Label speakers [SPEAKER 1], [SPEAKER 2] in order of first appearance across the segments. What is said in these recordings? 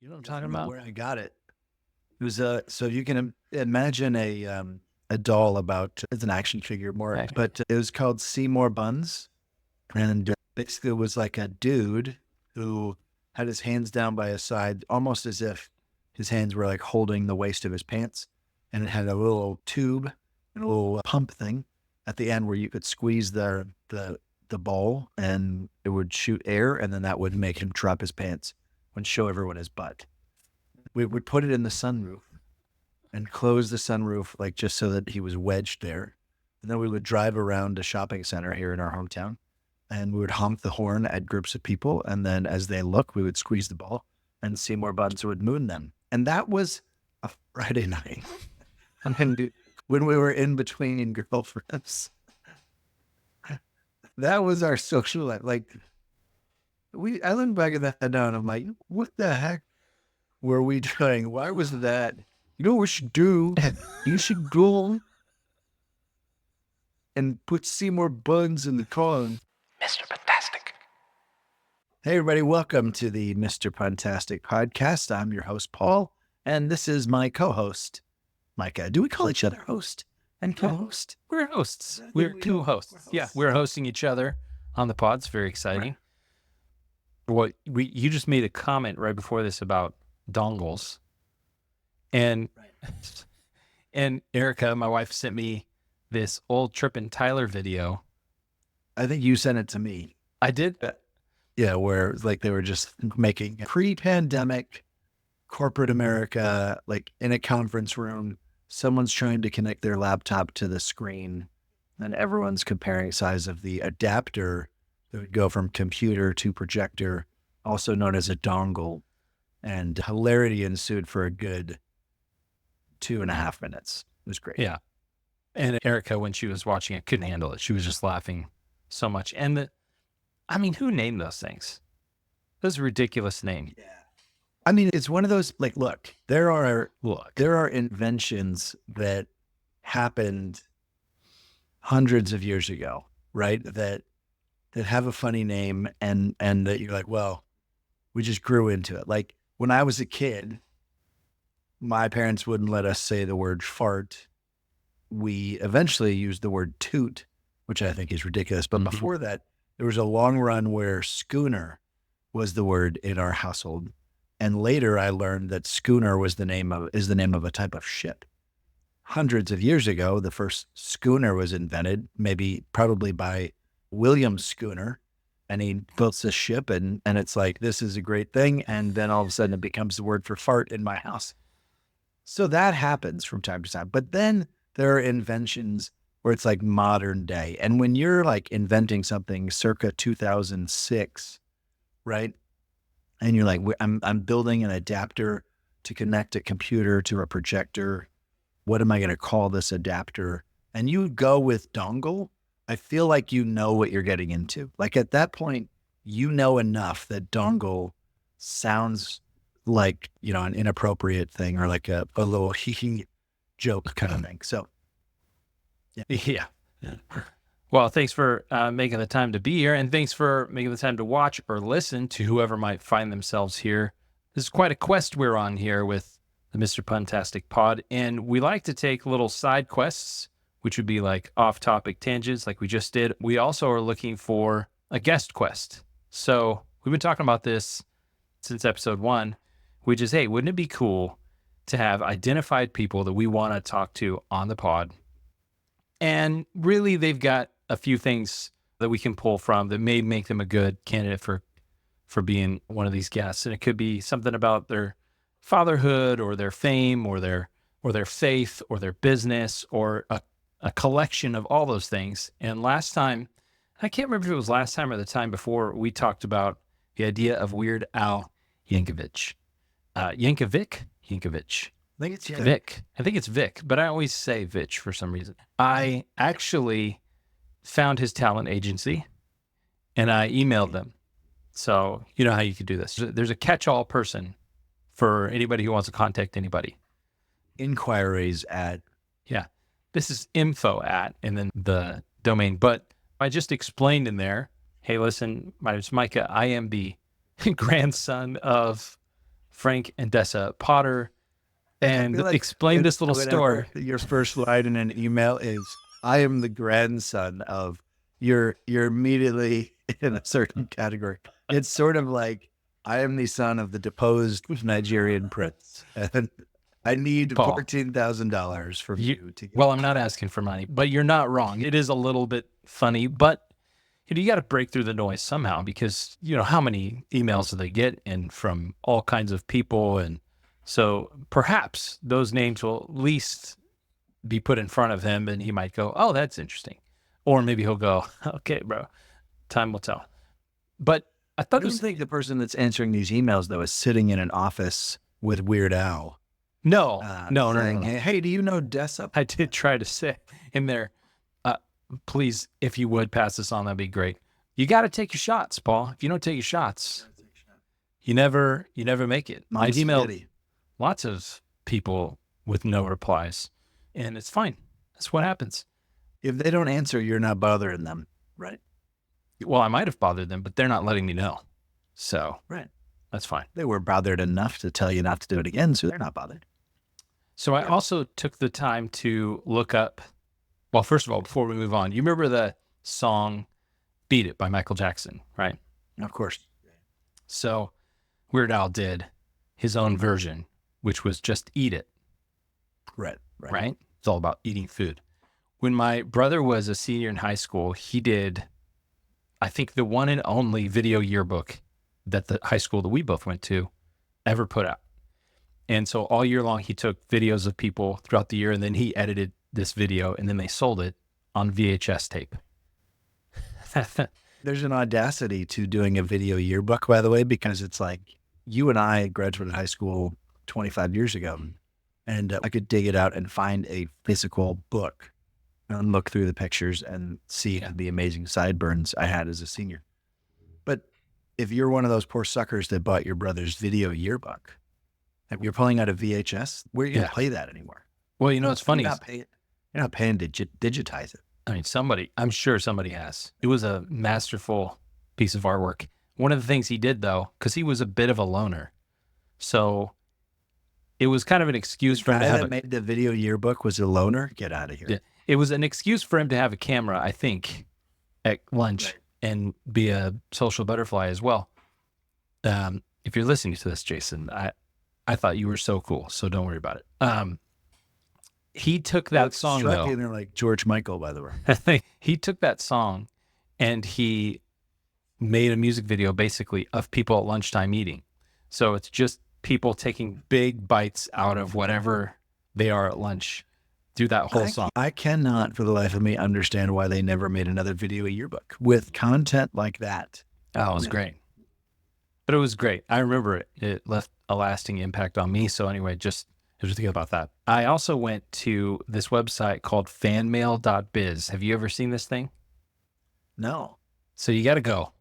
[SPEAKER 1] You know what I'm talking about?
[SPEAKER 2] Where I got it. It was so you can imagine a doll about it's an action figure more,
[SPEAKER 1] Okay.
[SPEAKER 2] but it was called Seymour Buns, and basically it was like a dude who had his hands down by his side, almost as if his hands were like holding the waist of his pants, and it had a little tube and a little pump thing at the end where you could squeeze the ball and it would shoot air, and then that would make him drop his pants and show everyone his butt. We would put it in the sunroof and close the sunroof, like just so that he was wedged there. And then we would drive around a shopping center here in our hometown, and we would honk the horn at groups of people. And then as they look, we would squeeze the ball and Seymour Buns would moon them. And that was a Friday night. And then when we were in between girlfriends, that was our social life. Like I look back at that now and I'm like, what the heck were we doing? Why was that? You know what we should do? You should go and put Seymour Buns in the car.
[SPEAKER 1] Mr. Puntastic.
[SPEAKER 2] Hey, everybody. Welcome to the Mr. Puntastic Podcast. I'm your host, Paul, and this is my co-host, Micah. Do we call each other host and co-host?
[SPEAKER 1] We're hosts. We're two hosts. Yeah, we're hosting each other on the pod. It's very exciting. Right. You just made a comment right before this about Dongles. And and Erica, my wife, sent me this old Trippin' Tyler video.
[SPEAKER 2] I think you sent it to me.
[SPEAKER 1] I did?
[SPEAKER 2] Yeah, where it's like they were just making pre-pandemic corporate America, like in a conference room, someone's trying to connect their laptop to the screen, and everyone's comparing size of the adapter that would go from computer to projector, also known as a dongle. And hilarity ensued for a good 2.5 minutes. It was great.
[SPEAKER 1] Yeah. And Erica, when she was watching it, couldn't handle it. She was just laughing so much. And who named those things? Those ridiculous names.
[SPEAKER 2] Yeah. I mean, it's one of those, like, look, there are inventions that happened hundreds of years ago, right? That have a funny name and that you're like, well, we just grew into it. Like when I was a kid, my parents wouldn't let us say the word fart. We eventually used the word toot, which I think is ridiculous. But before that, there was a long run where schooner was the word in our household. And later I learned that schooner is the name of a type of ship. Hundreds of years ago, the first schooner was invented, probably by William Schooner. And he built this ship and it's like, this is a great thing. And then all of a sudden it becomes the word for fart in my house. So that happens from time to time. But then there are inventions where it's like modern day. And when you're like inventing something circa 2006, right? And you're like, I'm building an adapter to connect a computer to a projector. What am I going to call this adapter? And you go with dongle. I feel like you know what you're getting into. Like at that point, you know enough that dongle sounds like, an inappropriate thing or like a little hee joke kind of thing. So,
[SPEAKER 1] yeah. Well, thanks for making the time to be here, and thanks for making the time to watch or listen to whoever might find themselves here. This is quite a quest we're on here with the Mr. Puntastic Pod, and we like to take little side quests, which would be like off-topic tangents like we just did. We also are looking for a guest quest. So we've been talking about this since episode 1, which is, hey, wouldn't it be cool to have identified people that we want to talk to on the pod? And really, they've got a few things that we can pull from that may make them a good candidate for being one of these guests. And it could be something about their fatherhood or their fame or their faith or their business or a collection of all those things. And last time, I can't remember if it was last time or the time before, we talked about the idea of Weird Al Yankovic. Yankovic?
[SPEAKER 2] I think it's
[SPEAKER 1] Vic. I think it's Vic, but I always say Vitch for some reason. I actually found his talent agency and I emailed them. So you know how you could do this. There's a catch-all person for anybody who wants to contact anybody.
[SPEAKER 2] Inquiries at.
[SPEAKER 1] Yeah. This is info at, and then the domain. But I just explained in there, hey, listen, my name's Micah. I am the grandson of Frank and Dessa Potter and
[SPEAKER 2] like
[SPEAKER 1] explain this little story.
[SPEAKER 2] Your first line in an email is, I am the grandson of, you're immediately in a certain category. It's sort of like, I am the son of the deposed Nigerian prince, and I need
[SPEAKER 1] Paul,
[SPEAKER 2] $14,000 from you to get.
[SPEAKER 1] Well, I'm not asking for money, but you're not wrong. It is a little bit funny, but you got to break through the noise somehow, because how many emails do they get and from all kinds of people, and so perhaps those names will at least be put in front of him, and he might go, "Oh, that's interesting," or maybe he'll go, "Okay, bro, time will tell." But I thought
[SPEAKER 2] I don't think the person that's answering these emails though is sitting in an office with Weird Al.
[SPEAKER 1] No.
[SPEAKER 2] Hey, do you know Dessa?
[SPEAKER 1] I did try to say in there, please, if you would pass this on, that'd be great. You got to take your shots, Paul. If you don't take your shots, you never make it. I've emailed lots of people with no replies, and it's fine. That's what happens.
[SPEAKER 2] If they don't answer, you're not bothering them, right?
[SPEAKER 1] Well, I might have bothered them, but they're not letting me know. So
[SPEAKER 2] right,
[SPEAKER 1] that's fine.
[SPEAKER 2] They were bothered enough to tell you not to do it again, so they're not bothered.
[SPEAKER 1] So I also took the time to look up, well, first of all, before we move on, you remember the song Beat It by Michael Jackson, right?
[SPEAKER 2] Of course.
[SPEAKER 1] So Weird Al did his own version, which was just Eat It.
[SPEAKER 2] Right.
[SPEAKER 1] It's all about eating food. When my brother was a senior in high school, he did, I think, the one and only video yearbook that the high school that we both went to ever put out. And so all year long, he took videos of people throughout the year, and then he edited this video, and then they sold it on VHS tape.
[SPEAKER 2] There's an audacity to doing a video yearbook, by the way, because it's like, you and I graduated high school 25 years ago, and I could dig it out and find a physical book and look through the pictures and see the amazing sideburns I had as a senior. But if you're one of those poor suckers that bought your brother's video yearbook, and you're pulling out a VHS, where are you going to play that anymore?
[SPEAKER 1] Well, it's funny.
[SPEAKER 2] You're not paying to digitize it.
[SPEAKER 1] I mean, I'm sure somebody has. It was a masterful piece of artwork. One of the things he did, though, because he was a bit of a loner, so it was kind of an excuse for him to have
[SPEAKER 2] made the video yearbook was a loner. Get out of here.
[SPEAKER 1] Yeah, it was an excuse for him to have a camera, I think, at lunch and be a social butterfly as well. If you're listening to this, Jason, I thought you were so cool, so don't worry about it. He took that song, though.
[SPEAKER 2] They're like George Michael, by the way.
[SPEAKER 1] He took that song and he made a music video basically of people at lunchtime eating. So it's just people taking big bites out of whatever they are at lunch through that whole song.
[SPEAKER 2] I cannot for the life of me understand why they never made another video yearbook with content like that.
[SPEAKER 1] Oh, it was great. But it was great. I remember it. It left a lasting impact on me. So anyway, just thinking about that. I also went to this website called fanmail.biz. Have you ever seen this thing?
[SPEAKER 2] No.
[SPEAKER 1] So you got to go,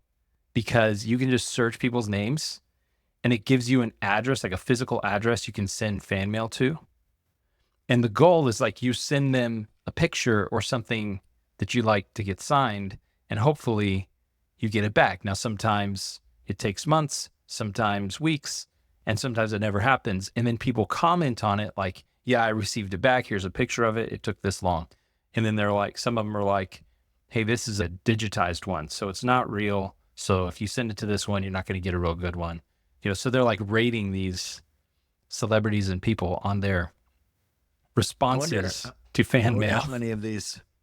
[SPEAKER 1] because you can just search people's names and it gives you an address, like a physical address you can send fan mail to. And the goal is like you send them a picture or something that you like to get signed, and hopefully you get it back. Now, sometimes it takes months, sometimes weeks, and sometimes it never happens. And then people comment on it like, yeah, I received it back. Here's a picture of it. It took this long. And then they're like, some of them are like, hey, this is a digitized one, so it's not real. So if you send it to this one, you're not going to get a real good one. So they're like rating these celebrities and people on their responses to fan mail.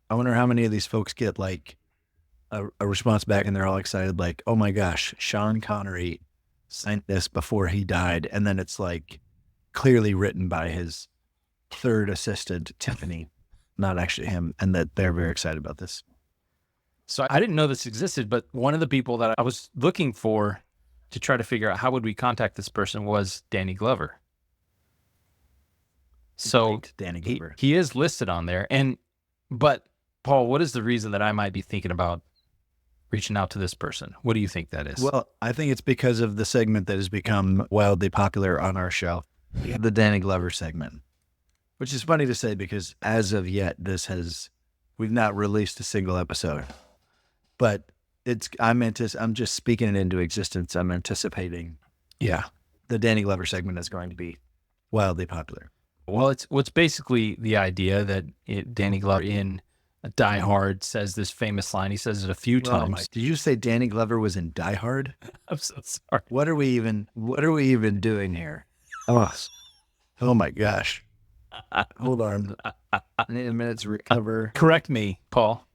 [SPEAKER 2] I wonder how many of these folks get like a response back and they're all excited, like, oh my gosh, Sean Connery signed this before he died. And then it's like clearly written by his third assistant, Tiffany, not actually him, and that they're very excited about this.
[SPEAKER 1] So I didn't know this existed, but one of the people that I was looking for to try to figure out how would we contact this person was Danny Glover. So
[SPEAKER 2] Danny Glover.
[SPEAKER 1] He is listed on there. But Paul, what is the reason that I might be thinking about reaching out to this person? What do you think that is?
[SPEAKER 2] Well, I think it's because of the segment that has become wildly popular on our show, the Danny Glover segment, which is funny to say because as of yet, we've not released a single episode, but I'm just speaking it into existence. I'm anticipating that the Danny Glover segment is going to be wildly popular.
[SPEAKER 1] Well, it's basically the idea that Danny Glover in Die Hard says this famous line. He says it a few times.
[SPEAKER 2] Did you say Danny Glover was in Die Hard?
[SPEAKER 1] I'm so sorry.
[SPEAKER 2] What are we even doing here? Oh my gosh. Hold on. I need a minute to recover.
[SPEAKER 1] Correct me, Paul.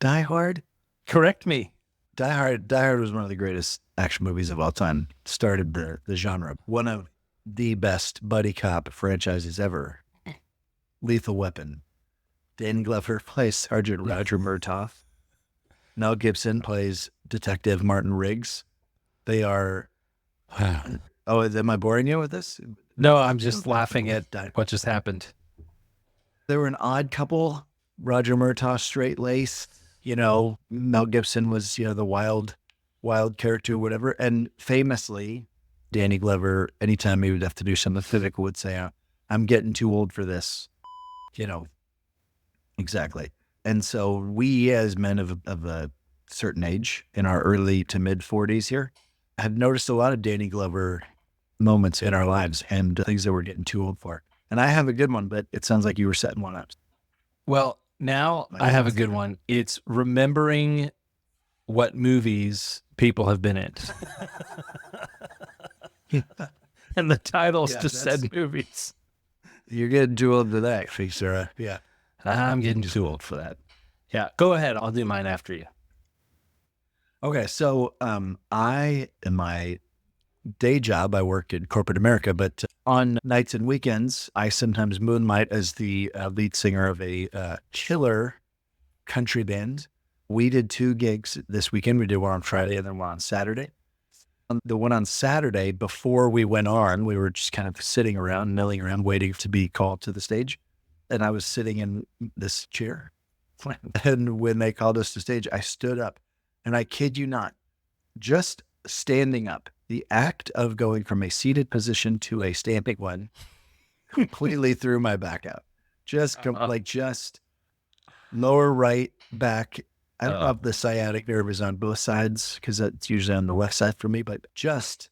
[SPEAKER 2] Die Hard?
[SPEAKER 1] Correct me.
[SPEAKER 2] Die Hard was one of the greatest action movies of all time. Started the genre. One of the best buddy cop franchises ever. Lethal Weapon. Danny Glover plays Sergeant Roger Murtaugh. Mel Gibson plays Detective Martin Riggs. They are... Oh, am I boring you with this?
[SPEAKER 1] No, I'm just laughing at what just happened.
[SPEAKER 2] They were an odd couple. Roger Murtaugh, straight lace. Mel Gibson was, the wild character, whatever. And famously, Danny Glover, anytime he would have to do something physical, would say, I'm getting too old for this. Exactly. And so we, as men of a certain age, in our early to mid 40s here, have noticed a lot of Danny Glover moments in our lives and things that we're getting too old for. And I have a good one, but it sounds like you were setting one up.
[SPEAKER 1] Well, now I have a good one. It's remembering what movies people have been in. And the titles just said movies.
[SPEAKER 2] You're getting too old for that, Sarah. Yeah.
[SPEAKER 1] I'm getting too old for that. Yeah. Go ahead. I'll do mine after you.
[SPEAKER 2] Okay. So I, in my day job, I work in corporate America, but on nights and weekends, I sometimes moonlight as the lead singer of a killer country band. We did 2 gigs this weekend. We did one on Friday and then one on Saturday. The one on Saturday, before we went on, we were just kind of sitting around, milling around, waiting to be called to the stage. And I was sitting in this chair. And when they called us to stage, I stood up. And I kid you not, just standing up, the act of going from a seated position to a standing one completely threw my back out. Just lower right back. I don't know if the sciatic nerve is on both sides because that's usually on the left side for me, but just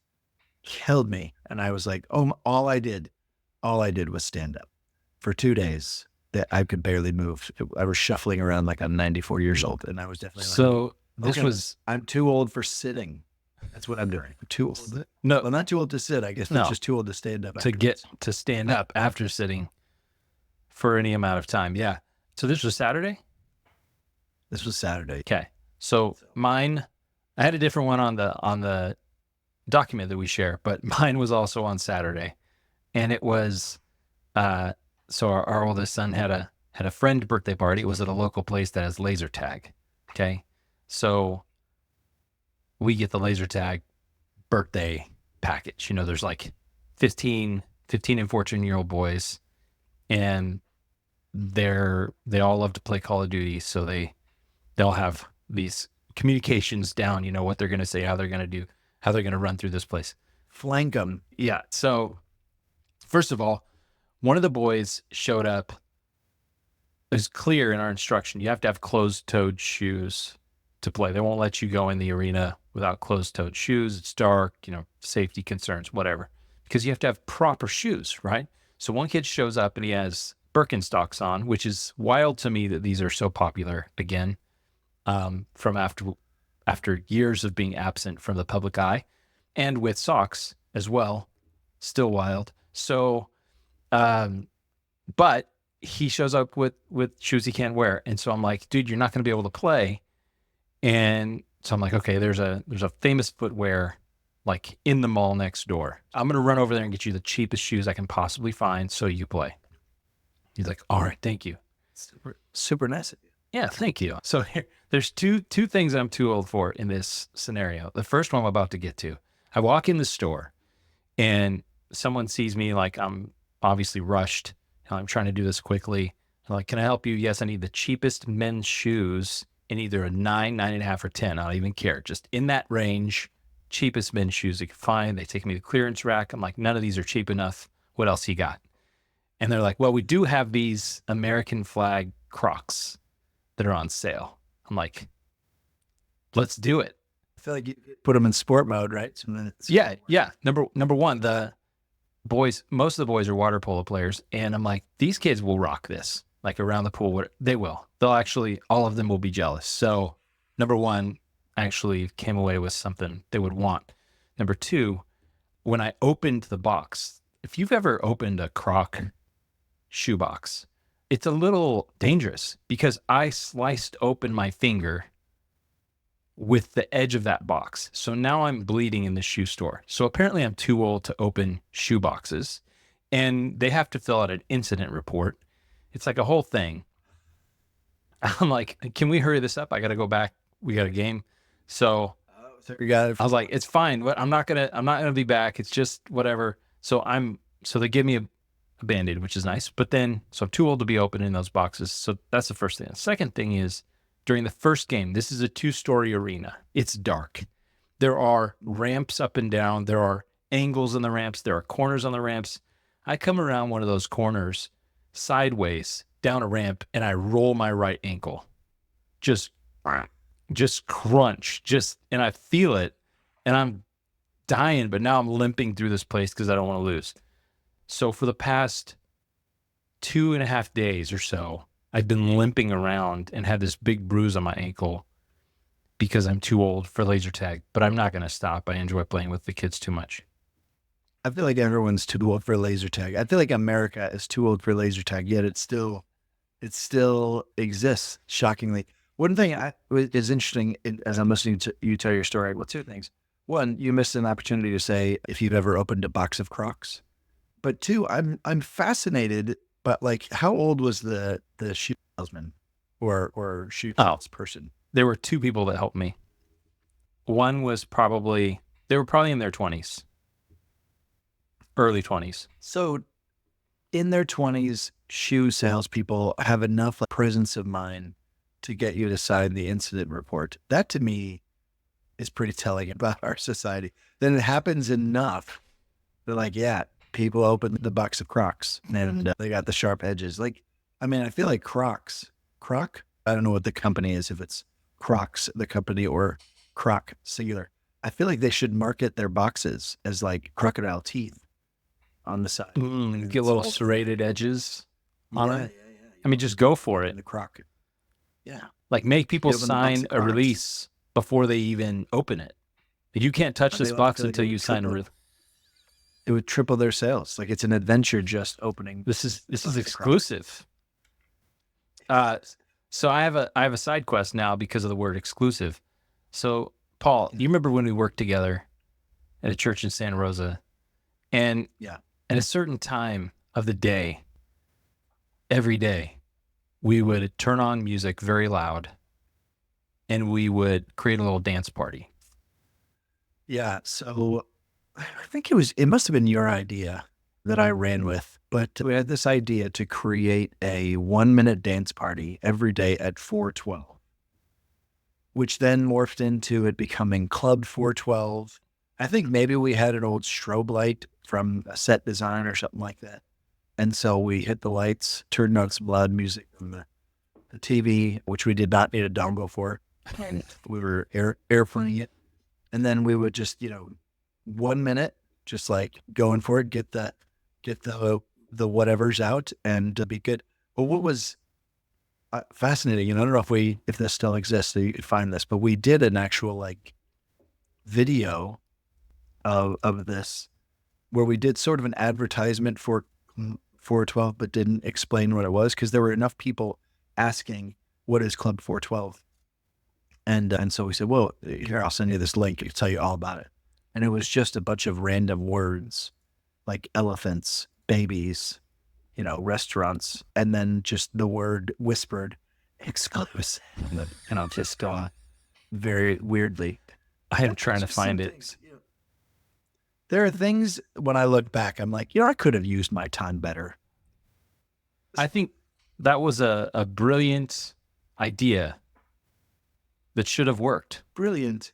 [SPEAKER 2] killed me. And I was like, all I did was stand up for 2 days that I could barely move. I was shuffling around like I'm 94 years old. And I was definitely I'm too old for sitting. That's what I'm doing. I'm too old. No, I'm not too old to sit. I guess I'm just too old to stand up.
[SPEAKER 1] To stand up after sitting for any amount of time. Yeah. So this was Saturday?
[SPEAKER 2] This was Saturday.
[SPEAKER 1] Okay. So mine, I had a different one on the document that we share, but mine was also on Saturday. And it was, so our oldest son had a friend birthday party. It was at a local place that has laser tag. Okay. So we get the laser tag birthday package. There's like 15 and 14-year-old boys, and they all love to play Call of Duty. So they'll have these communications down, what they're going to say, how they're going to do, how they're going to run through this place.
[SPEAKER 2] Flank them.
[SPEAKER 1] Yeah. So first of all, one of the boys showed up. It was clear in our instruction, you have to have closed-toed shoes to play. They won't let you go in the arena without closed-toed shoes. It's dark, safety concerns, whatever, because you have to have proper shoes, right? So one kid shows up and he has Birkenstocks on, which is wild to me that these are so popular again, from after years of being absent from the public eye, and with socks as well, still wild. So, but he shows up with shoes he can't wear. And so I'm like, dude, you're not going to be able to play. And so I'm like, okay, there's a famous footwear like in the mall next door. I'm going to run over there and get you the cheapest shoes I can possibly find so you play. He's like, all right, thank you.
[SPEAKER 2] Super nice of you.
[SPEAKER 1] Yeah, thank you. So there's two things I'm too old for in this scenario. The first one I'm about to get to. I walk in the store and someone sees me like I'm obviously rushed. I'm trying to do this quickly. I'm like, can I help you? Yes, I need the cheapest men's shoes in either a 9, 9.5, or 10. I don't even care. Just in that range, cheapest men's shoes you can find. They take me to the clearance rack. I'm like, none of these are cheap enough. What else you got? And they're like, well, we do have these American flag Crocs that are on sale. I'm like, let's do it.
[SPEAKER 2] feel like you put them in sport mode, right? So then
[SPEAKER 1] Yeah. Number one, most of the boys are water polo players, and I'm like, these kids will rock this, like around the pool. They will. They'll actually, all of them will be jealous. So, number one, I actually came away with something they would want. Number two, when I opened the box, if you've ever opened a Croc shoebox, it's a little dangerous because I sliced open my finger with the edge of that box. So now I'm bleeding in the shoe store. So apparently I'm too old to open shoe boxes, and they have to fill out an incident report. It's like a whole thing. I'm like, can we hurry this up? I got to go back. We got a game. So I was like, it's fine. But I'm not gonna be back. It's just whatever. So they give me a Band-Aid, which is nice. But then, so I'm too old to be opening those boxes. So that's the first thing. The second thing is, during the first game, this is a 2-story arena. It's dark. There are ramps up and down. There are angles on the ramps. There are corners on the ramps. I come around one of those corners sideways down a ramp, and I roll my right ankle. Just crunch. And I feel it, and I'm dying, but now I'm limping through this place because I don't want to lose. So for the past 2.5 days or so, I've been limping around and had this big bruise on my ankle because I'm too old for laser tag, but I'm not going to stop. I enjoy playing with the kids too much.
[SPEAKER 2] I feel like everyone's too old for laser tag. I feel like America is too old for laser tag, yet it still exists, shockingly. One thing is interesting as I'm listening to you tell your story. Well, two things. One, you missed an opportunity to say if you've ever opened a box of Crocs. But two, I'm fascinated. But like, how old was the shoe salesman or shoe salesperson?
[SPEAKER 1] There were two people that helped me. One was they were probably in their 20s, early 20s.
[SPEAKER 2] So in their 20s, shoe salespeople have enough presence of mind to get you to sign the incident report. That to me is pretty telling about our society. Then it happens enough. They're like, yeah, people open the box of Crocs and they got the sharp edges. Like, I mean, I feel like Croc, I don't know what the company is, if it's Crocs, the company, or Croc singular. I feel like they should market their boxes as like crocodile teeth on the side.
[SPEAKER 1] Get little serrated edges on it. Yeah. I mean, just go for it.
[SPEAKER 2] The Croc. Yeah.
[SPEAKER 1] Like, make people sign a release before they even open it. You can't touch this box until you sign a release.
[SPEAKER 2] It would triple their sales. Like, it's an adventure just opening.
[SPEAKER 1] This is exclusive. So I have a side quest now because of the word exclusive. So Paul, do you remember when we worked together at a church in Santa Rosa? And at a certain time of the day, every day, we would turn on music very loud and we would create a little dance party.
[SPEAKER 2] Yeah. So I think it must have been your idea that I ran with, but we had this idea to create a 1-minute dance party every day at 412, which then morphed into it becoming Club412. I think maybe we had an old strobe light from a set design or something like that. And so we hit the lights, turned on some loud music from the TV, which we did not need a dongle for. We were airplaying it. And then we would just, 1 minute, just like going for it, get the whatevers out and be good. Well, what was fascinating, and I don't know if this still exists, so you could find this, but we did an actual like video of this where we did sort of an advertisement for 412, but didn't explain what it was because there were enough people asking, what is Club412? And so we said, well, here, I'll send you this link. It'll tell you all about it. And it was just a bunch of random words like elephants, babies, restaurants, and then just the word whispered, exclusive. And I'll just go very weirdly.
[SPEAKER 1] I am trying to find it.
[SPEAKER 2] Things, there are things when I look back, I'm like, I could have used my time better.
[SPEAKER 1] I think that was a brilliant idea that should have worked.
[SPEAKER 2] Brilliant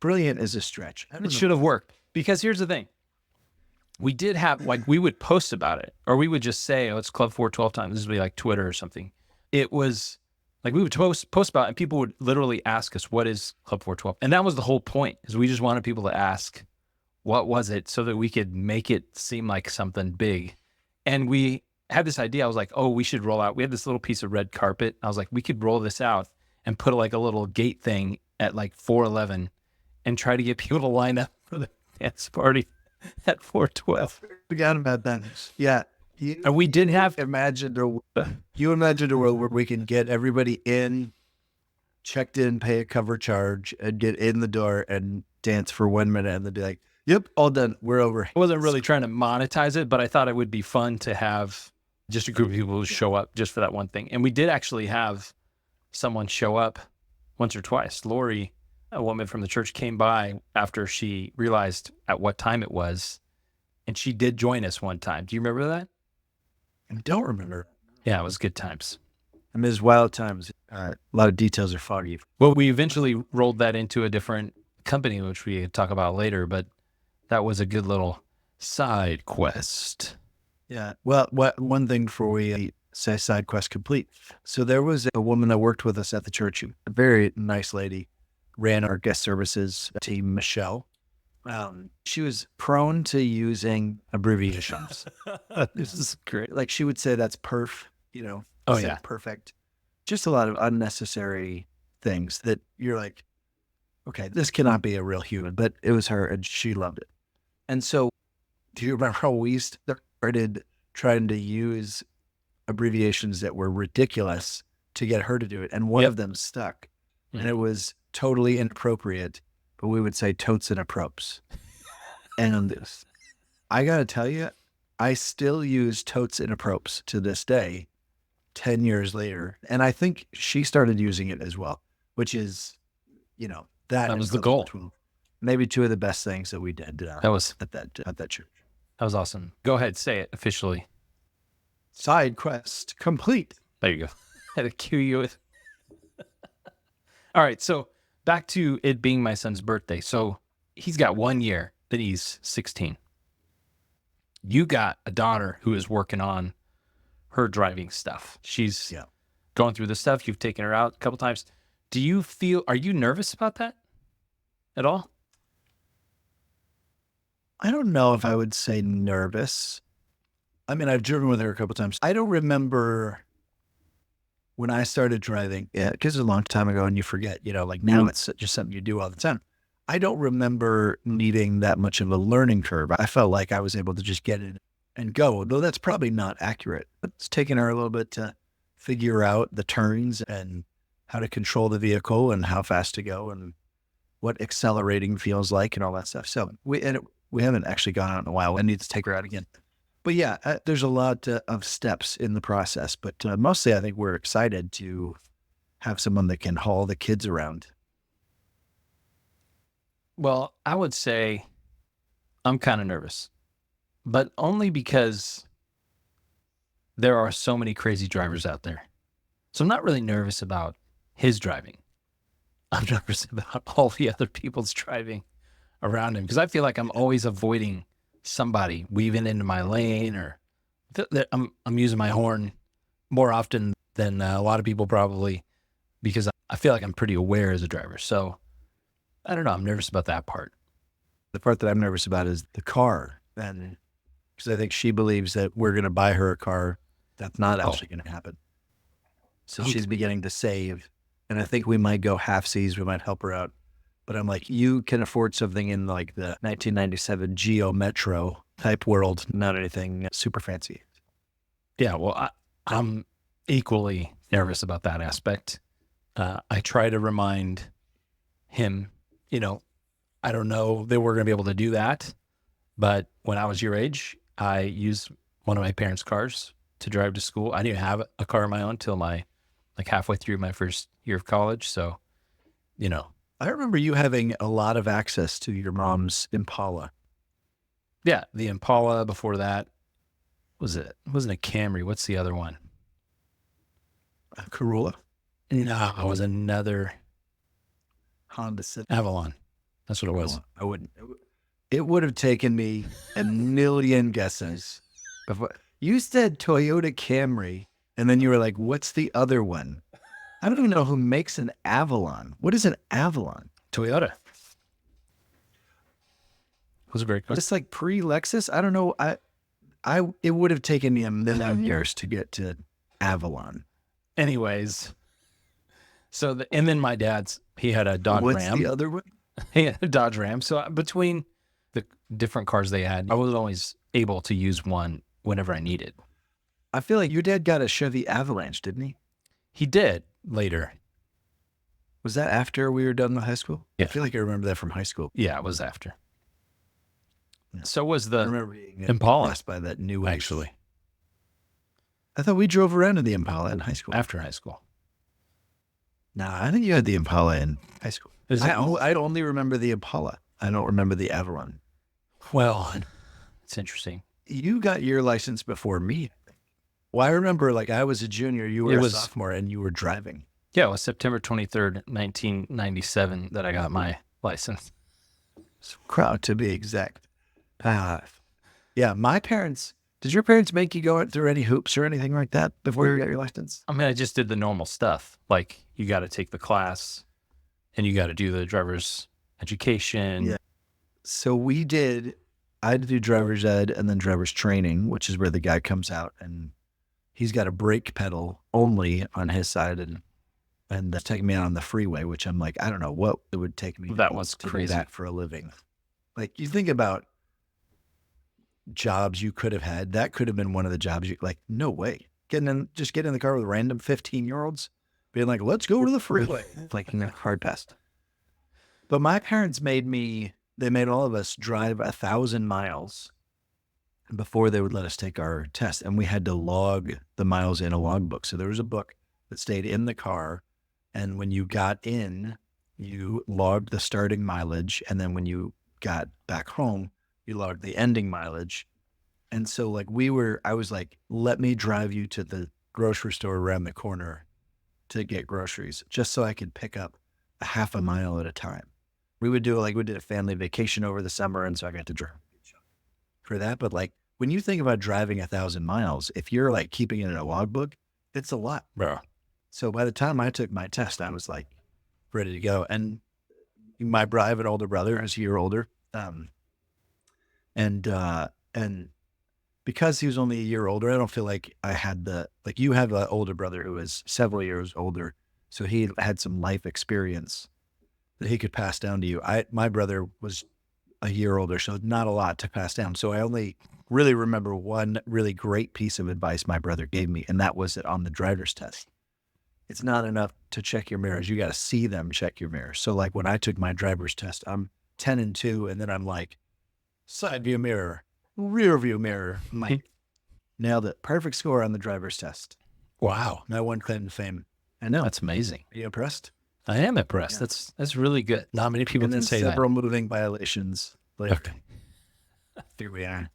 [SPEAKER 2] is a stretch.
[SPEAKER 1] It should have worked because here's the thing. We did have, we would post about it, or we would just say, it's Club412 time. This would be like Twitter or something. It was Like we would post about it, and people would literally ask us, what is Club 412? And that was the whole point, is we just wanted people to ask, what was it, so that we could make it seem like something big. And we had this idea. I was like, oh, we should roll out. We had this little piece of red carpet. I was like, we could roll this out and put like a little gate thing at like 411 and try to get people to line up for the dance party at 412.
[SPEAKER 2] Forgot about that. Yeah.
[SPEAKER 1] And we did have
[SPEAKER 2] you imagined a world where we can get everybody in, checked in, pay a cover charge, and get in the door and dance for 1 minute, and they'd be like, yep, all done. We're over.
[SPEAKER 1] I wasn't really trying to monetize it, but I thought it would be fun to have just a group of people who show up just for that one thing. And we did actually have someone show up once or twice. Lori, a woman from the church, came by after she realized at what time it was, and she did join us one time. Do you remember that?
[SPEAKER 2] I don't remember.
[SPEAKER 1] Yeah, it was good times.
[SPEAKER 2] I mean, it's wild times. A lot of details are foggy.
[SPEAKER 1] Well, we eventually rolled that into a different company, which we could talk about later, but that was a good little side quest.
[SPEAKER 2] Yeah. Well, one thing before we say side quest complete. So there was a woman that worked with us at the church, a very nice lady, ran our guest services team, Michelle. She was prone to using abbreviations.
[SPEAKER 1] This is great.
[SPEAKER 2] Like she would say that's perf,
[SPEAKER 1] Oh yeah,
[SPEAKER 2] perfect. Just a lot of unnecessary things that you're like, okay, this cannot be a real human, but it was her and she loved it. And so do you remember how we started trying to use abbreviations that were ridiculous to get her to do it? And one of them stuck, and it was totally inappropriate, but we would say totes and appropes. And this, I got to tell you, I still use totes and appropes to this day, 10 years later. And I think she started using it as well, which is, that
[SPEAKER 1] was the goal.
[SPEAKER 2] Maybe two of the best things that we did
[SPEAKER 1] that was
[SPEAKER 2] at that church.
[SPEAKER 1] That was awesome. Go ahead, say it officially.
[SPEAKER 2] Side quest complete.
[SPEAKER 1] There you go. Had to cue you with. All right, so back to it being my son's birthday. So he's got 1 year that he's 16. You got a daughter who is working on her driving stuff. She's going through the stuff. You've taken her out a couple times. Are you nervous about that at all?
[SPEAKER 2] I don't know if I would say nervous. I mean, I've driven with her a couple times. I don't remember when I started driving, because it's a long time ago and you forget, like now it's just something you do all the time. I don't remember needing that much of a learning curve. I felt like I was able to just get in and go, though that's probably not accurate. But it's taken her a little bit to figure out the turns and how to control the vehicle and how fast to go and what accelerating feels like and all that stuff. So we haven't actually gone out in a while. I need to take her out again. But yeah, there's a lot of steps in the process. But mostly I think we're excited to have someone that can haul the kids around.
[SPEAKER 1] Well, I would say I'm kind of nervous, but only because there are so many crazy drivers out there. So I'm not really nervous about his driving. I'm nervous about all the other people's driving around him, because I feel like I'm always avoiding somebody weaving into my lane, or I'm using my horn more often than a lot of people probably, because I feel like I'm pretty aware as a driver. So I don't know. I'm nervous about that part.
[SPEAKER 2] The part that I'm nervous about is the car, and because I think she believes that we're going to buy her a car. That's not actually going to happen. So she's beginning to save, and I think we might go half-seas. We might help her out. But I'm like, you can afford something in like the 1997 Geo Metro type world, not anything super fancy.
[SPEAKER 1] Yeah, well, I'm equally nervous about that aspect. I try to remind him, I don't know that we're going to be able to do that, but when I was your age, I used one of my parents' cars to drive to school. I didn't have a car of my own until halfway through my first year of college. So,
[SPEAKER 2] I remember you having a lot of access to your mom's Impala.
[SPEAKER 1] Yeah, the Impala. Before that, it wasn't a Camry. What's the other one?
[SPEAKER 2] A Corolla?
[SPEAKER 1] No, it was another
[SPEAKER 2] Honda Civic.
[SPEAKER 1] Avalon. That's what it was.
[SPEAKER 2] I wouldn't. It would have taken me a million guesses before you said Toyota Camry, and then you were like, "What's the other one?" I don't even know who makes an Avalon. What is an Avalon?
[SPEAKER 1] Toyota. Was a great car.
[SPEAKER 2] Just like pre-Lexus? I don't know. It would have taken me a million years to get to Avalon.
[SPEAKER 1] Anyways, and then my dad's, he had a Dodge
[SPEAKER 2] What's
[SPEAKER 1] Ram.
[SPEAKER 2] the other one?
[SPEAKER 1] He had a Dodge Ram. So between the different cars they had, I was always able to use one whenever I needed.
[SPEAKER 2] I feel like your dad got a Chevy Avalanche, didn't he?
[SPEAKER 1] He did later.
[SPEAKER 2] Was that after we were done with high school?
[SPEAKER 1] Yeah.
[SPEAKER 2] I feel like I remember that from high school.
[SPEAKER 1] Yeah, it was after.
[SPEAKER 2] Yeah.
[SPEAKER 1] So was
[SPEAKER 2] I
[SPEAKER 1] the
[SPEAKER 2] remember being
[SPEAKER 1] Impala.
[SPEAKER 2] impressed by that new
[SPEAKER 1] Actually,
[SPEAKER 2] I thought we drove around in the Impala in high school.
[SPEAKER 1] after high school.
[SPEAKER 2] Nah, I think you had the Impala in high school. I only remember the Impala. I don't remember the Avalon.
[SPEAKER 1] Well, it's interesting.
[SPEAKER 2] You got your license before me. Well, I remember like I was a junior, you were a sophomore, and you were driving.
[SPEAKER 1] Yeah, it was September 23rd, 1997 that I got my license.
[SPEAKER 2] Crowd to be exact. Yeah, my parents, did your parents make you go through any hoops or anything like that before you got your license?
[SPEAKER 1] I mean, I just did the normal stuff. Like you got to take the class and you got to do the driver's education.
[SPEAKER 2] Yeah. So I had to do driver's ed and then driver's training, which is where the guy comes out and he's got a brake pedal only on his side and that's taking me out on the freeway, which I'm like, I don't know what it would take me
[SPEAKER 1] That was
[SPEAKER 2] to
[SPEAKER 1] crazy.
[SPEAKER 2] do that for a living. Like you think about jobs you could have had, that could have been one of the jobs you like, no way. Getting in the car with random 15-year-olds, being like, let's go to the freeway. Like hard pass. But my parents made all of us drive 1,000 miles before they would let us take our test. And we had to log the miles in a logbook. So there was a book that stayed in the car. And when you got in, you logged the starting mileage. And then when you got back home, you logged the ending mileage. And so like I was like, let me drive you to the grocery store around the corner to get groceries just so I could pick up a half a mile at a time. We did a family vacation over the summer. And so I got to drive for that. But like when you think about driving 1,000 miles, if you're like keeping it in a logbook, it's a lot.
[SPEAKER 1] Bro.
[SPEAKER 2] So by the time I took my test, I was like ready to go. And I have an older brother, who's a year older. And because he was only a year older, I don't feel like I had you have an older brother who is several years older. So he had some life experience that he could pass down to you. My brother was a year older, so not a lot to pass down. So I only really remember one really great piece of advice my brother gave me. And that was that on the driver's test, it's not enough to check your mirrors. You got to see them check your mirrors. So like when I took my driver's test, I'm 10 and 2. And then I'm like, side view mirror, rear view mirror. I'm like, nailed it. Perfect score on the driver's test.
[SPEAKER 1] Wow.
[SPEAKER 2] My one claim to fame. I know.
[SPEAKER 1] That's amazing.
[SPEAKER 2] Are you impressed?
[SPEAKER 1] I am impressed.
[SPEAKER 2] Yeah.
[SPEAKER 1] That's really good. Not many people
[SPEAKER 2] And
[SPEAKER 1] can
[SPEAKER 2] then
[SPEAKER 1] say
[SPEAKER 2] several moving violations later.
[SPEAKER 1] Okay.
[SPEAKER 2] Here we are.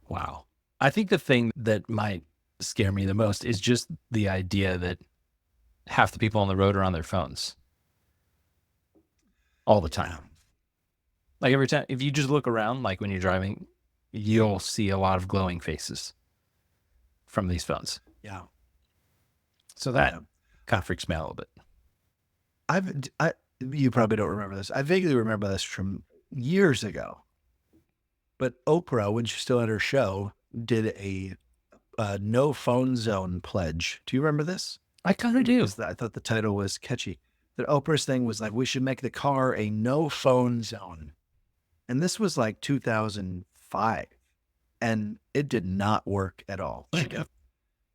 [SPEAKER 1] Wow. I think the thing that might scare me the most is just the idea that half the people on the road are on their phones all the time. Like every time, if you just look around, like when you're driving, you'll see a lot of glowing faces from these phones.
[SPEAKER 2] Yeah.
[SPEAKER 1] So that kind of freaks me out a little bit.
[SPEAKER 2] You probably don't remember this. I vaguely remember this from years ago. But Oprah, when she still had her show, did a no phone zone pledge. Do you remember this?
[SPEAKER 1] I kind of do.
[SPEAKER 2] I thought the title was catchy. That Oprah's thing was like, we should make the car a no phone zone. And this was like 2005. And it did not work at all.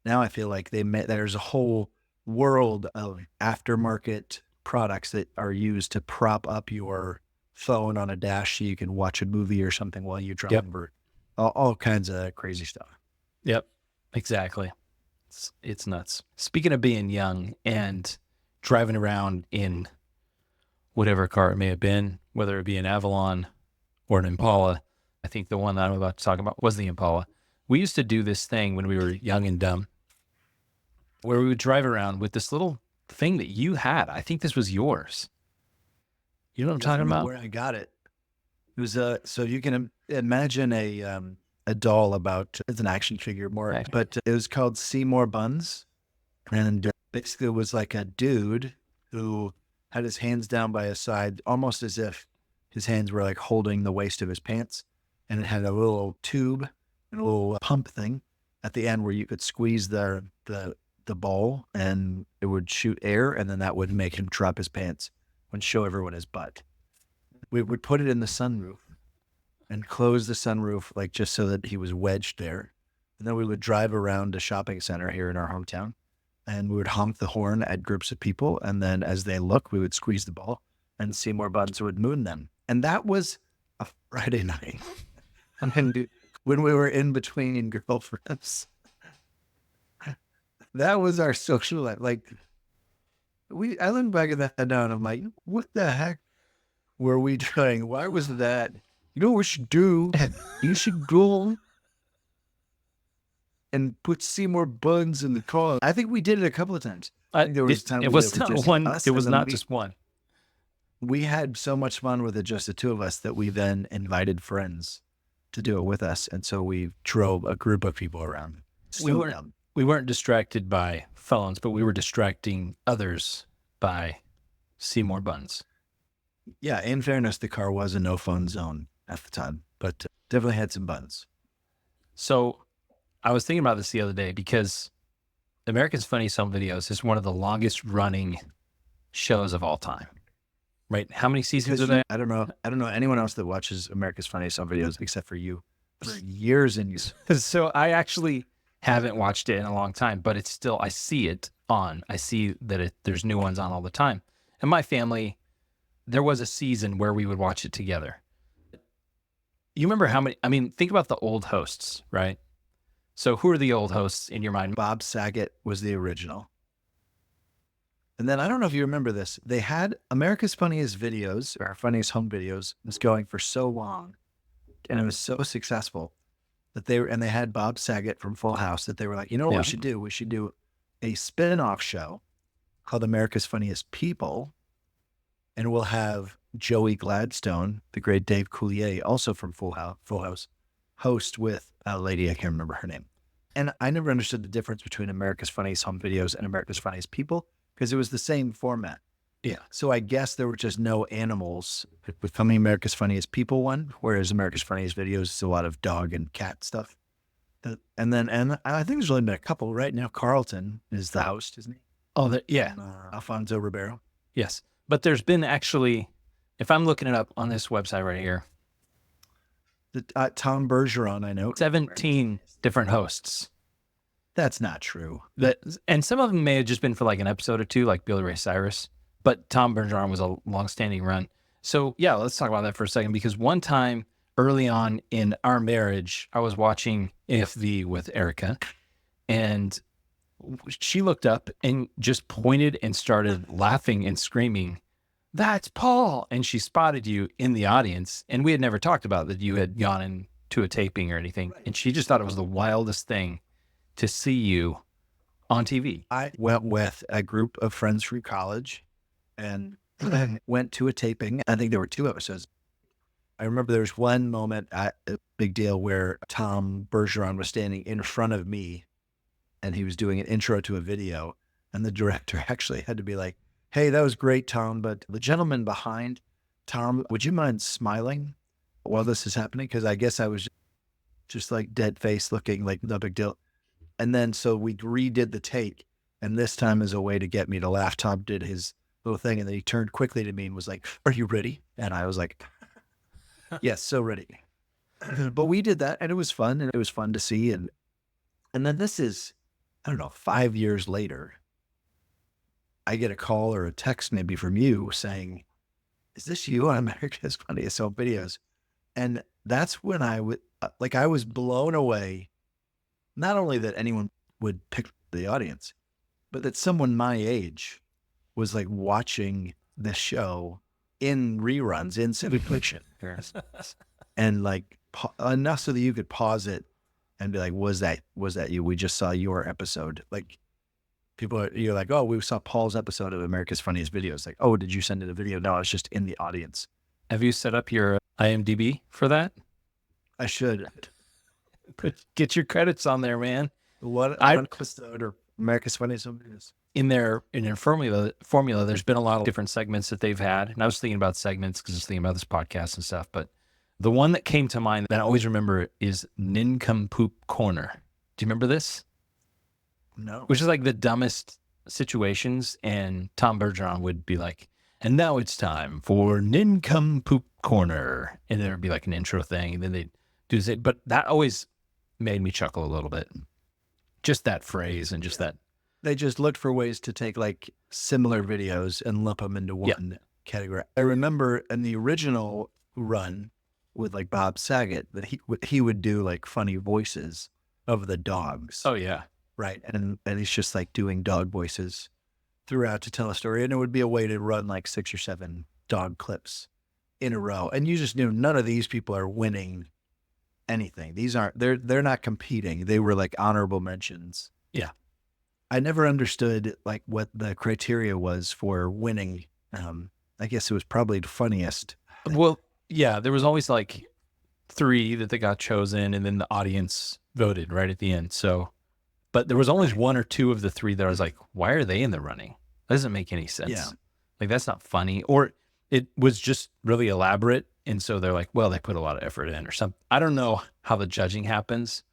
[SPEAKER 2] Now I feel like there's a whole world of aftermarket products that are used to prop up your phone on a dash so you can watch a movie or something while you drive. All kinds of crazy stuff.
[SPEAKER 1] Yep, exactly. It's nuts. Speaking of being young and driving around in whatever car it may have been, whether it be an Avalon or an Impala, I think the one that I'm about to talk about was the Impala. We used to do this thing when we were young and dumb where we would drive around with this little thing that you had. I think this was yours. You know what I'm talking about?
[SPEAKER 2] Where I got it. It was so you can imagine a doll it's an action figure more, but it was called Seymour Buns, and basically was like a dude who had his hands down by his side, almost as if his hands were like holding the waist of his pants. And it had a little tube and a little pump thing at the end where you could squeeze the bowl and it would shoot air, and then that would make him drop his pants and show everyone his butt. We would put it in the sunroof and close the sunroof, like just so that he was wedged there. And then we would drive around a shopping center here in our hometown, and we would honk the horn at groups of people. And then as they look, we would squeeze the ball, and Seymour Buns would moon them. And that was a Friday night. And when we were in between girlfriends, that was our social life. Like, I look back at that now and I'm like, what the heck were we doing? Why was that? You know what we should do? You should go and put Seymour Buns in the car. I think we did it a couple of times.
[SPEAKER 1] There was time it was not one. It was not just one.
[SPEAKER 2] We had so much fun with it, just the two of us, that we then invited friends to do it with us. And so we drove a group of people around.
[SPEAKER 1] We weren't distracted by phones, but we were distracting others by Seymour Buns.
[SPEAKER 2] Yeah, in fairness, the car was a no phone zone at the time, but definitely had some buns.
[SPEAKER 1] So I was thinking about this the other day because America's Funniest Home Videos is one of the longest running shows of all time. Right? How many seasons are there?
[SPEAKER 2] I don't know anyone else that watches America's Funniest Home Videos except for you for years and years.
[SPEAKER 1] So I actually haven't watched it in a long time, but it's still, I see it on. I see that there's new ones on all the time. And my family, there was a season where we would watch it together. You remember how many, I mean, think about the old hosts, right? So who are the old hosts in your mind?
[SPEAKER 2] Bob Saget was the original. And then I don't know if you remember this. They had America's Funniest Videos, or Funniest Home Videos, was going for so long, and it was so successful that they had Bob Saget from Full House, that they were like, you know what we should do? We should do a spin-off show called America's Funniest People, and we'll have Joey Gladstone, the great Dave Coulier, also from Full House, host with a lady, I can't remember her name. And I never understood the difference between America's Funniest Home Videos and America's Funniest People, because it was the same format.
[SPEAKER 1] Yeah.
[SPEAKER 2] So I guess there were just no animals becoming America's Funniest People one, whereas America's Funniest Videos is a lot of dog and cat stuff. And I think there's only been a couple right now. Carlton is the host, isn't he?
[SPEAKER 1] Oh, yeah.
[SPEAKER 2] Alfonso Ribeiro.
[SPEAKER 1] Yes. But there's been actually, if I'm looking it up on this website right here,
[SPEAKER 2] Tom Bergeron, I know.
[SPEAKER 1] 17 different hosts.
[SPEAKER 2] That's not true.
[SPEAKER 1] And some of them may have just been for like an episode or two, like Billy Ray Cyrus. But Tom Bergeron was a long-standing run. So yeah, let's talk about that for a second, because one time early on in our marriage, I was watching AFV with Erica, and she looked up and just pointed and started laughing and screaming, "That's Paul!" And she spotted you in the audience, and we had never talked about that you had gone into a taping or anything, and she just thought it was the wildest thing to see you on TV.
[SPEAKER 2] I went with a group of friends from college and went to a taping. I think there were 2 episodes. I remember there was one moment, a big deal, where Tom Bergeron was standing in front of me and he was doing an intro to a video. And the director actually had to be like, "Hey, that was great, Tom, but the gentleman behind, Tom, would you mind smiling while this is happening?" Because I guess I was just like dead face looking like no big deal. And then so we redid the take. And this time, as a way to get me to laugh, Tom did his little thing. And then he turned quickly to me and was like, "Are you ready?" And I was like, "Yes, so ready." But we did that, and it was fun, and it was fun to see. And then this is, I don't know, 5 years later, I get a call or a text maybe from you saying, "Is this you on America's Funniest Home Videos?" And that's when I was blown away. Not only that anyone would pick the audience, but that someone my age was like watching this show in reruns, in syndication, and like enough so that you could pause it and be like, was that you? We just saw your episode. Like you're like, "Oh, we saw Paul's episode of America's Funniest Videos." Like, "Oh, did you send it a video?" No, I was just in the audience.
[SPEAKER 1] Have you set up your IMDb for that?
[SPEAKER 2] I should.
[SPEAKER 1] Get your credits on there, man.
[SPEAKER 2] What episode of America's Funniest Home Videos?
[SPEAKER 1] in their formula, there's been a lot of different segments that they've had. And I was thinking about segments because I was thinking about this podcast and stuff. But the one that came to mind that I always remember is Nincompoop Corner. Do you remember this?
[SPEAKER 2] No.
[SPEAKER 1] Which is like the dumbest situations. And Tom Bergeron would be like, and now it's time for Nincompoop Corner. And there would be like an intro thing. And then they'd do this. But that always made me chuckle a little bit. Just that phrase and just that.
[SPEAKER 2] They just looked for ways to take like similar videos and lump them into one category. I remember in the original run with like Bob Saget that he would do like funny voices of the dogs.
[SPEAKER 1] Oh yeah.
[SPEAKER 2] Right. And he's just like doing dog voices throughout to tell a story. And it would be a way to run like 6 or 7 dog clips in a row. And you just knew none of these people are winning anything. They're not competing. They were like honorable mentions.
[SPEAKER 1] Yeah.
[SPEAKER 2] I never understood like what the criteria was for winning. I guess it was probably the funniest.
[SPEAKER 1] Well, yeah, there was always like 3 that they got chosen and then the audience voted right at the end. So, but there was always 1 or 2 of the 3 that I was like, why are they in the running? That doesn't make any sense.
[SPEAKER 2] Yeah.
[SPEAKER 1] Like that's not funny. Or it was just really elaborate. And so they're like, well, they put a lot of effort in or something. I don't know how the judging happens,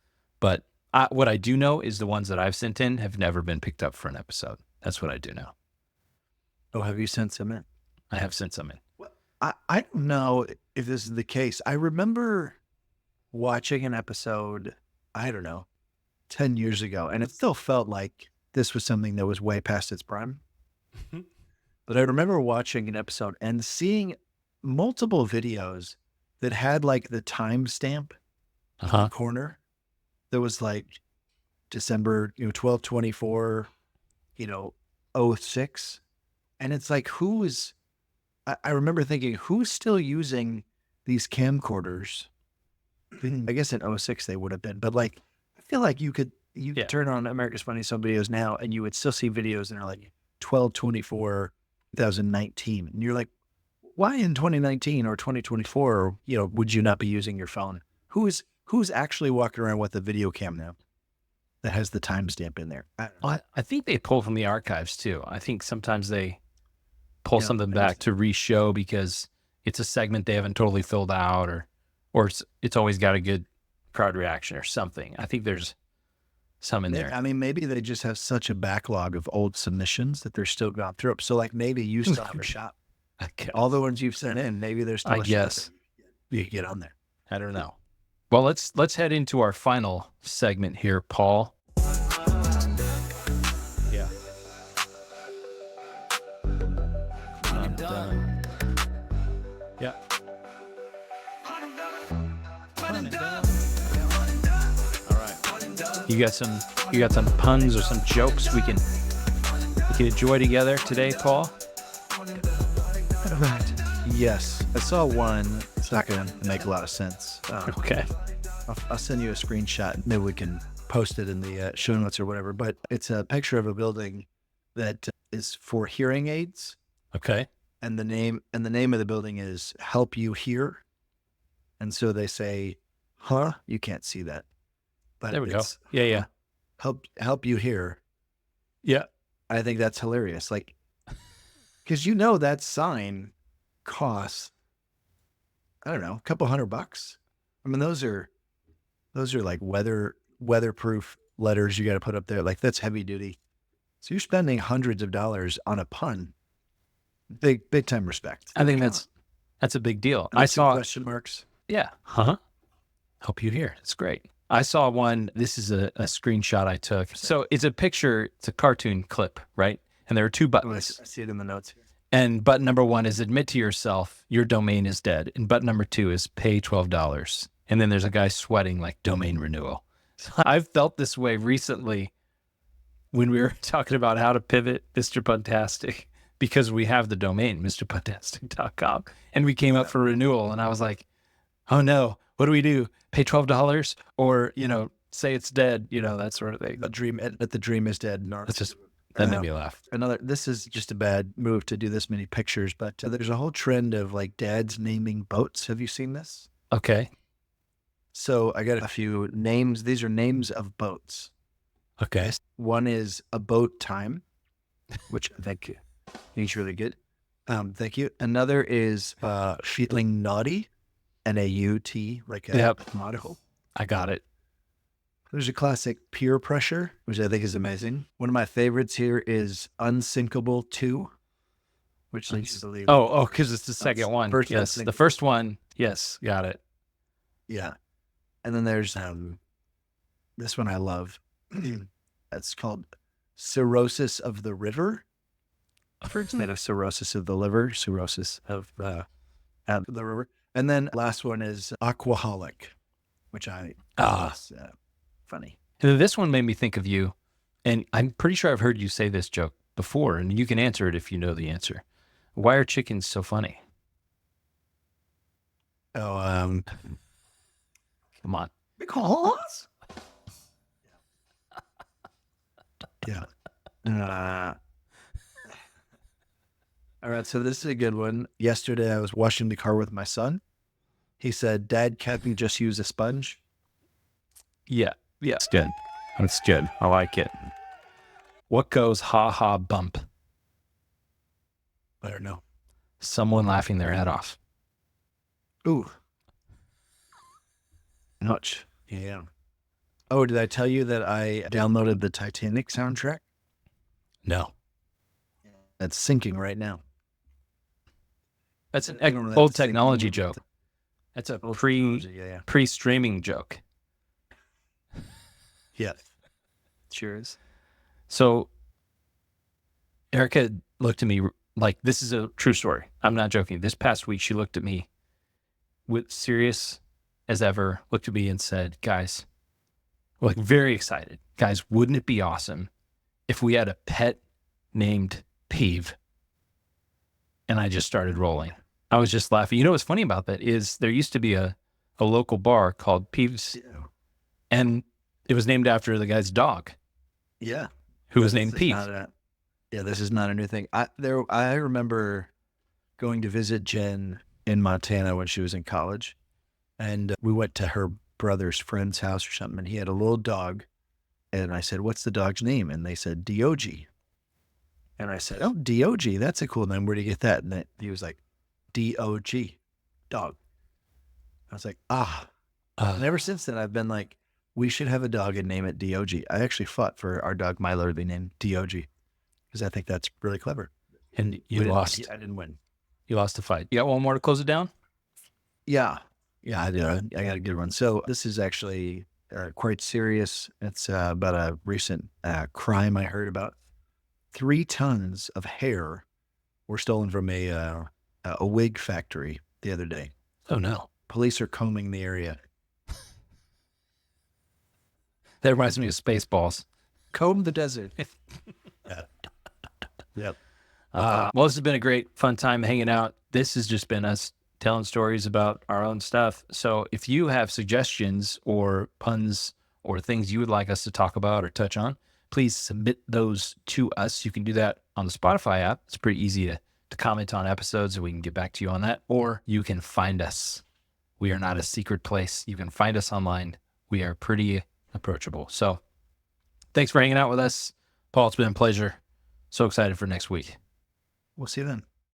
[SPEAKER 1] but what I do know is the ones that I've sent in have never been picked up for an episode. That's what I do know.
[SPEAKER 2] Oh, have you sent some in?
[SPEAKER 1] I have sent some in.
[SPEAKER 2] Well, I don't know if this is the case. I remember watching an episode, I don't know, 10 years ago, and it still felt like this was something that was way past its prime. But I remember watching an episode and seeing multiple videos that had like the timestamp in the corner. There was like December, 12/24, 06. And it's like, I remember thinking, who's still using these camcorders? I guess in 06 they would have been, but like, I feel like you could turn on America's Funniest Home Videos now and you would still see videos that are like 12/24, 2019. And you're like, why in 2019 or 2024, would you not be using your phone? Who's actually walking around with a video cam now that has the timestamp in there?
[SPEAKER 1] I think they pull from the archives too. I think sometimes they pull something back to re-show because it's a segment they haven't totally filled out or it's always got a good crowd reaction or something. I think there's some in there.
[SPEAKER 2] I mean, maybe they just have such a backlog of old submissions that they're still going through. So like maybe you still have a shot. All the ones you've sent in, maybe there's still a shot you can get on there.
[SPEAKER 1] I don't know. Well, let's head into our final segment here, Paul. Yeah. I'm done. Yeah. All right. You got some puns or some jokes we can enjoy together today, Paul?
[SPEAKER 2] Yes. I saw one. It's not going to make a lot of sense.
[SPEAKER 1] Okay.
[SPEAKER 2] I'll send you a screenshot. Maybe we can post it in the show notes or whatever. But it's a picture of a building that is for hearing aids.
[SPEAKER 1] Okay.
[SPEAKER 2] And the name of the building is Help You Hear. And so they say, huh? You can't see that. But
[SPEAKER 1] there we go. Yeah.
[SPEAKER 2] Help You Hear.
[SPEAKER 1] Yeah.
[SPEAKER 2] I think that's hilarious. Like, because that sign costs, I don't know, a couple $100. I mean, those are like weatherproof letters you got to put up there. Like that's heavy duty. So you're spending hundreds of dollars on a pun. Big time respect.
[SPEAKER 1] I think that's a big deal.
[SPEAKER 2] I saw question marks.
[SPEAKER 1] Yeah. Help You Hear. It's great. I saw one. This is a screenshot I took. So it's a picture. It's a cartoon clip, right? And there are 2 buttons.
[SPEAKER 2] I see it in the notes here.
[SPEAKER 1] And button number 1 is admit to yourself your domain is dead. And button number 2 is pay $12. And then there's a guy sweating like domain renewal. So I've felt this way recently when we were talking about how to pivot Mr. Puntastic because we have the domain, mrpuntastic.com. And we came up for renewal and I was like, oh no, what do we do? Pay $12 or, say it's dead, that sort of thing.
[SPEAKER 2] The dream is dead.
[SPEAKER 1] That's just... That made me laugh.
[SPEAKER 2] This is just a bad move to do this many pictures, but there's a whole trend of like dads naming boats. Have you seen this?
[SPEAKER 1] Okay.
[SPEAKER 2] So I got a few names. These are names of boats.
[SPEAKER 1] Okay.
[SPEAKER 2] One is A Boat Time. which I think is really good. Thank you. Another is feeling naughty, N-A-U-T, like a nautical.
[SPEAKER 1] I got it.
[SPEAKER 2] There's a classic peer pressure, which I think is amazing. One of my favorites here is unsinkable 2, which leads to the
[SPEAKER 1] because it's the second one. Yes, the first one. Yes, got it.
[SPEAKER 2] Yeah. And then there's this one I love. It's called cirrhosis of the river. Instead of cirrhosis of the liver, cirrhosis of the river. And then last one is aquaholic, which I is funny.
[SPEAKER 1] And then this one made me think of you, and I'm pretty sure I've heard you say this joke before, and you can answer it if you know the answer. Why are chickens so funny?
[SPEAKER 2] Oh,
[SPEAKER 1] come on.
[SPEAKER 2] Because? Yeah. All right, so this is a good one. Yesterday, I was washing the car with my son. He said, "Dad, can't you just use a sponge?"
[SPEAKER 1] Yeah, it's good. That's good. I like it. What goes ha ha bump?
[SPEAKER 2] I don't know.
[SPEAKER 1] Someone laughing their head off.
[SPEAKER 2] Ooh. Notch. Yeah. Oh, did I tell you that I downloaded the Titanic soundtrack?
[SPEAKER 1] No.
[SPEAKER 2] That's syncing right now.
[SPEAKER 1] That's an old technology joke. That's a pre-streaming joke.
[SPEAKER 2] Yes.
[SPEAKER 1] Sure is. So Erica looked at me like, this is a true story. I'm not joking. This past week, she looked at me with serious as ever, looked at me and said, guys, like very excited. Guys, wouldn't it be awesome if we had a pet named Peeve? And I just started rolling. I was just laughing. You know what's funny about that is there used to be a local bar called Peeves, and it was named after the guy's dog.
[SPEAKER 2] Yeah.
[SPEAKER 1] Who was named Peeve.
[SPEAKER 2] This is not a new thing. I remember going to visit Jen in Montana when she was in college, and we went to her brother's friend's house or something, and he had a little dog, and I said, "What's the dog's name?" And they said, Dog. And I said, "Oh, Dog, that's a cool name. Where do you get that?" And he was like, Dog, dog. I was like, and ever since then, I've been like, we should have a dog and name it Dog. I actually fought for our dog Milo to be named Dog because I think that's really clever.
[SPEAKER 1] And you lost.
[SPEAKER 2] I didn't win.
[SPEAKER 1] You lost the fight. You got one more to close it down?
[SPEAKER 2] Yeah, I do. I got a good one. So this is actually quite serious. It's about a recent crime I heard about. 3 tons of hair were stolen from a wig factory the other day.
[SPEAKER 1] Oh, no.
[SPEAKER 2] Police are combing the area.
[SPEAKER 1] That reminds me of Spaceballs.
[SPEAKER 2] Comb the desert. Yep.
[SPEAKER 1] Well, this has been a great, fun time hanging out. This has just been us telling stories about our own stuff. So if you have suggestions or puns or things you would like us to talk about or touch on, please submit those to us. You can do that on the Spotify app. It's pretty easy to comment on episodes, and we can get back to you on that. Or you can find us. We are not a secret place. You can find us online. We are pretty approachable. So thanks for hanging out with us. Paul, it's been a pleasure. So excited for next week.
[SPEAKER 2] We'll see you then.